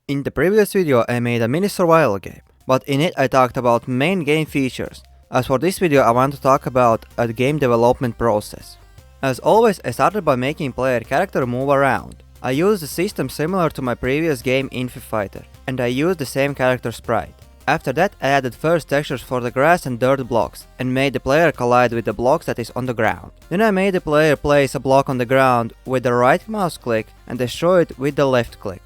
In the previous video I made a mini-survival game, but in it I talked about main game features. As for this video I want to talk about a game development process. As always I started by making player character move around. I used a system similar to my previous game Infi Fighter, and I used the same character sprite. After that I added first textures for the grass and dirt blocks, and made the player collide with the blocks that is on the ground. Then I made the player place a block on the ground with the right mouse click and destroy it with the left click.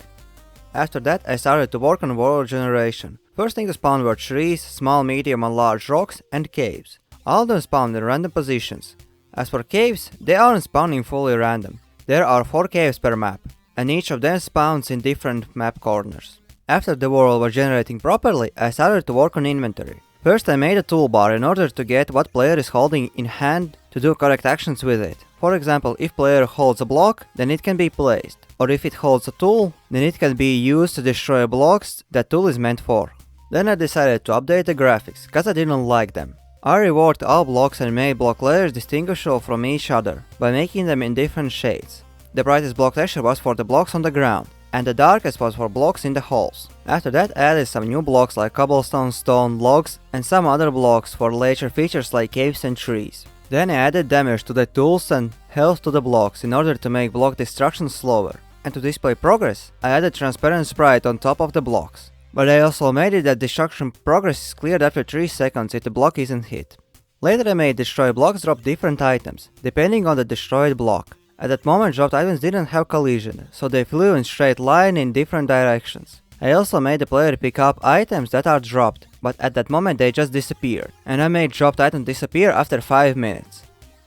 After that I started to work on world generation. First thing to spawn were trees, small, medium and large rocks, and caves. All of them spawned in random positions. As for caves, they aren't spawning fully random. There are 4 caves per map, and each of them spawns in different map corners. After the world was generating properly, I started to work on inventory. First I made a toolbar in order to get what player is holding in hand to do correct actions with it. For example, if player holds a block, then it can be placed. Or if it holds a tool, then it can be used to destroy blocks that tool is meant for. Then I decided to update the graphics, cause I didn't like them. I reworked all blocks and made block layers distinguishable from each other by making them in different shades. The brightest block texture was for the blocks on the ground, and the darkest was for blocks in the holes. After that I added some new blocks like cobblestone, stone, logs, and some other blocks for later features like caves and trees. Then I added damage to the tools and health to the blocks in order to make block destruction slower. And to display progress, I added transparent sprite on top of the blocks. But I also made it that destruction progress is cleared after 3 seconds if the block isn't hit. Later I made destroyed blocks drop different items, depending on the destroyed block. At that moment dropped items didn't have collision, so they flew in straight line in different directions. I also made the player pick up items that are dropped, but at that moment they just disappeared, and I made dropped items disappear after 5 minutes.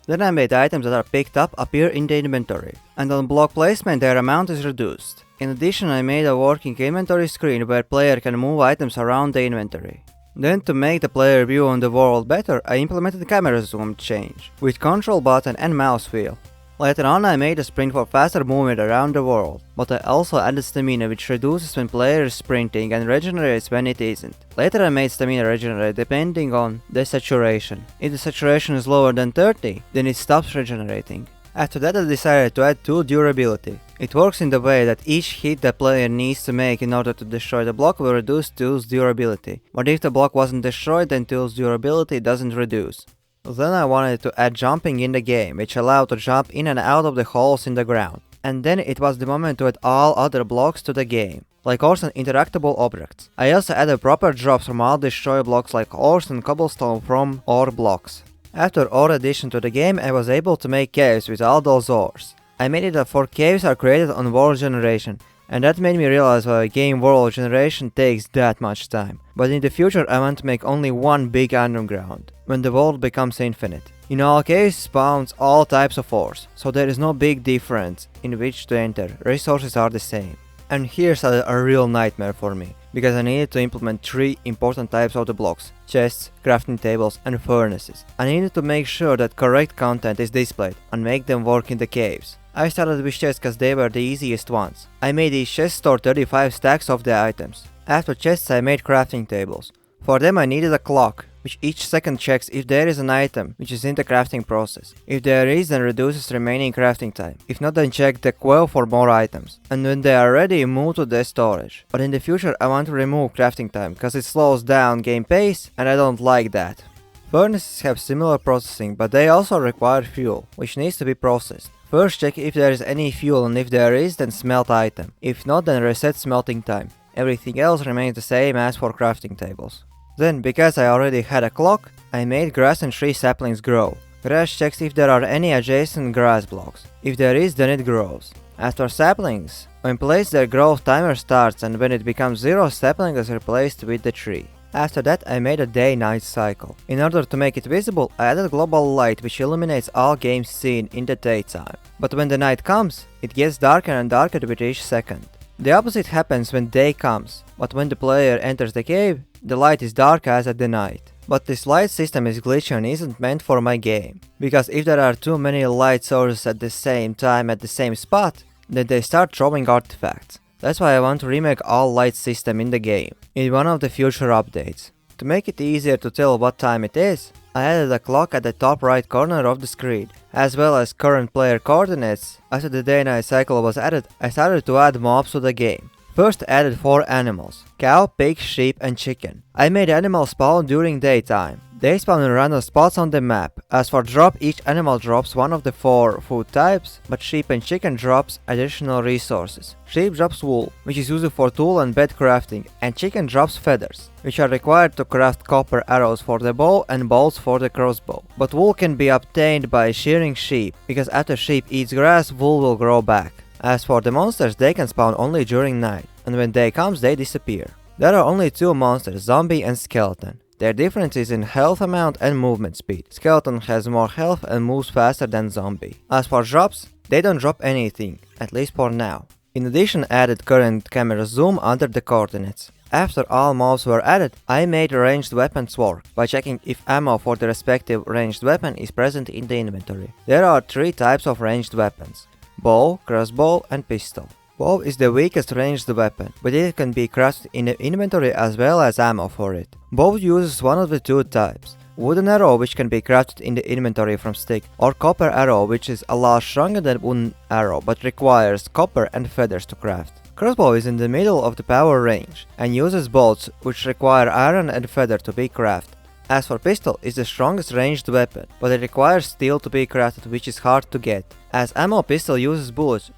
Then I made items that are picked up appear in the inventory, and on block placement their amount is reduced. In addition I made a working inventory screen where player can move items around the inventory. Then to make the player view on the world better, I implemented the camera zoom change, with control button and mouse wheel. Later on I made a sprint for faster movement around the world, but I also added stamina which reduces when player is sprinting and regenerates when it isn't. Later I made stamina regenerate depending on the saturation. If the saturation is lower than 30, then it stops regenerating. After that I decided to add tool durability. It works in the way that each hit the player needs to make in order to destroy the block will reduce tool's durability, but if the block wasn't destroyed then tool's durability doesn't reduce. Then I wanted to add jumping in the game, which allowed to jump in and out of the holes in the ground. And then it was the moment to add all other blocks to the game, like ores and interactable objects. I also added proper drops from all destroyed blocks like ores and cobblestone from ore blocks. After ore addition to the game I was able to make caves with all those ores. I made it that 4 caves are created on world generation, and that made me realize why a game world generation takes that much time. But in the future I want to make only one big underground, when the world becomes infinite. In all caves spawns all types of ores, so there is no big difference in which to enter, resources are the same. And here's a real nightmare for me, because I needed to implement 3 important types of the blocks: chests, crafting tables and furnaces. I needed to make sure that correct content is displayed and make them work in the caves. I started with chests cause they were the easiest ones. I made each chest store 35 stacks of the items. After chests I made crafting tables. For them I needed a clock, which each second checks if there is an item which is in the crafting process. If there is, then reduces remaining crafting time. If not, then check the queue for more items. And when they are ready, move to their storage. But in the future I want to remove crafting time cause it slows down game pace and I don't like that. Furnaces have similar processing, but they also require fuel, which needs to be processed. First check if there is any fuel, and if there is, then smelt item. If not, then reset smelting time. Everything else remains the same as for crafting tables. Then, because I already had a clock, I made grass and tree saplings grow. Grass checks if there are any adjacent grass blocks. If there is, then it grows. As for saplings, when placed their growth timer starts, and when it becomes 0, sapling is replaced with the tree. After that I made a day-night cycle. In order to make it visible, I added global light which illuminates all games seen in the daytime. But when the night comes, it gets darker and darker with each second. The opposite happens when day comes, but when the player enters the cave, the light is dark as at the night. But this light system is glitchy and isn't meant for my game, because if there are too many light sources at the same time at the same spot, then they start throwing artifacts. That's why I want to remake all light system in the game, in one of the future updates. To make it easier to tell what time it is, I added a clock at the top right corner of the screen, as well as current player coordinates. After the day-night cycle was added, I started to add mobs to the game. First added 4 animals: cow, pig, sheep and chicken. I made animals spawn during daytime. They spawn in random spots on the map. As for drop, each animal drops one of the 4 food types, but sheep and chicken drops additional resources. Sheep drops wool, which is used for tool and bed crafting, and chicken drops feathers, which are required to craft copper arrows for the bow and bolts for the crossbow. But wool can be obtained by shearing sheep, because after sheep eats grass, wool will grow back. As for the monsters, they can spawn only during night, and when day comes they disappear. There are only 2 monsters, zombie and skeleton. Their difference is in health amount and movement speed. Skeleton has more health and moves faster than zombie. As for drops, they don't drop anything, at least for now. In addition, added current camera zoom under the coordinates. After all mobs were added, I made ranged weapons work by checking if ammo for the respective ranged weapon is present in the inventory. There are 3 types of ranged weapons: bow, crossbow and pistol. Bow is the weakest ranged weapon, but it can be crafted in the inventory as well as ammo for it. Bow uses one of the 2 types: wooden arrow, which can be crafted in the inventory from stick, or copper arrow, which is a lot stronger than wooden arrow but requires copper and feathers to craft. Crossbow is in the middle of the power range and uses bolts which require iron and feather to be crafted. As for pistol, is the strongest ranged weapon, but it requires steel to be crafted, which is hard to get. As ammo, pistol uses bullets.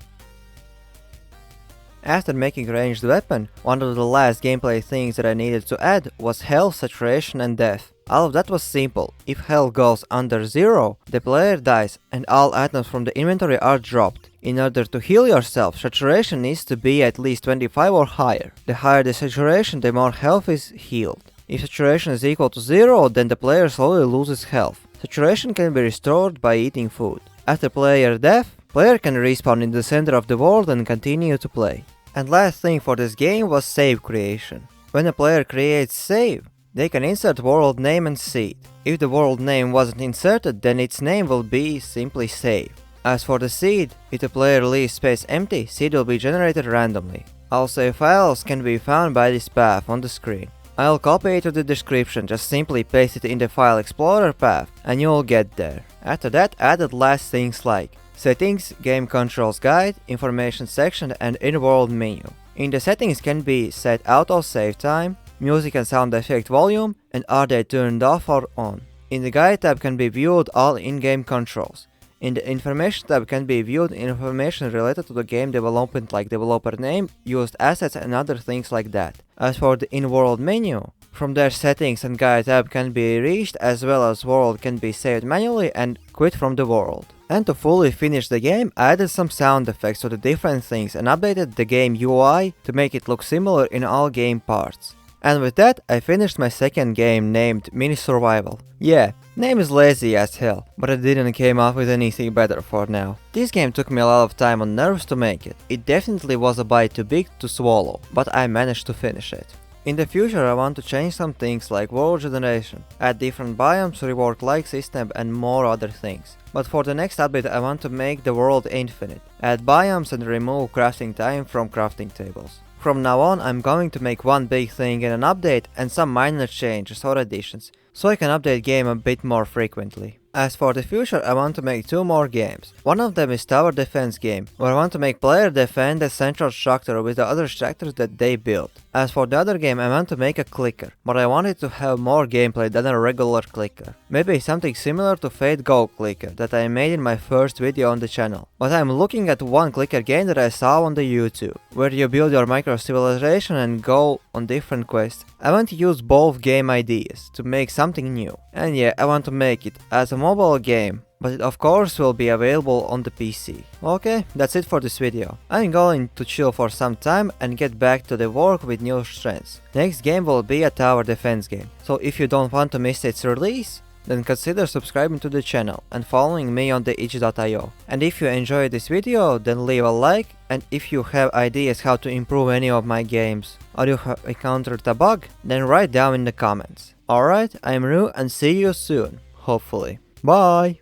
After making ranged weapon, one of the last gameplay things that I needed to add was health, saturation and death. All of that was simple. If health goes under 0, the player dies and all items from the inventory are dropped. In order to heal yourself, saturation needs to be at least 25 or higher. The higher the saturation, the more health is healed. If saturation is equal to 0, then the player slowly loses health. Saturation can be restored by eating food. After player death, player can respawn in the center of the world and continue to play. And last thing for this game was save creation. When a player creates save, they can insert world name and seed. If the world name wasn't inserted, then its name will be simply save. As for the seed, if the player leaves space empty, seed will be generated randomly. All save files can be found by this path on the screen. I'll copy it to the description, just simply paste it in the file explorer path and you'll get there. After that, added last things like settings, game controls guide, information section and in-world menu. In the settings can be set auto save time, music and sound effect volume, and are they turned off or on. In the guide tab can be viewed all in-game controls. In the information tab can be viewed information related to the game development like developer name, used assets and other things like that. As for the in-world menu, from there settings and guide tab can be reached as well as world can be saved manually and quit from the world. And to fully finish the game, I added some sound effects to the different things and updated the game UI to make it look similar in all game parts. And with that, I finished my second game named MiniSurvival. Yeah, name is lazy as hell, but I didn't came up with anything better for now. This game took me a lot of time and nerves to make it. It definitely was a bite too big to swallow, but I managed to finish it. In the future I want to change some things like world generation, add different biomes, reward like system and more other things. But for the next update I want to make the world infinite, add biomes and remove crafting time from crafting tables. From now on I'm going to make one big thing in an update and some minor changes or additions, so I can update game a bit more frequently. As for the future, I want to make 2 more games. One of them is tower defense game, where I want to make player defend the central structure with the other structures that they built. As for the other game, I want to make a clicker, but I want it to have more gameplay than a regular clicker. Maybe something similar to Fate Go clicker that I made in my first video on the channel. But I'm looking at one clicker game that I saw on the YouTube, where you build your micro civilization and go on different quests. I want to use both game ideas to make something new. And yeah, I want to make it as a mobile game, but it of course will be available on the PC. Okay, that's it for this video. I'm going to chill for some time and get back to the work with new strengths. Next game will be a tower defense game, so if you don't want to miss its release, then consider subscribing to the channel and following me on the itch.io. And if you enjoyed this video, then leave a like, and if you have ideas how to improve any of my games, or you have encountered a bug, then write down in the comments. Alright, I'm Ru and see you soon, hopefully. Bye!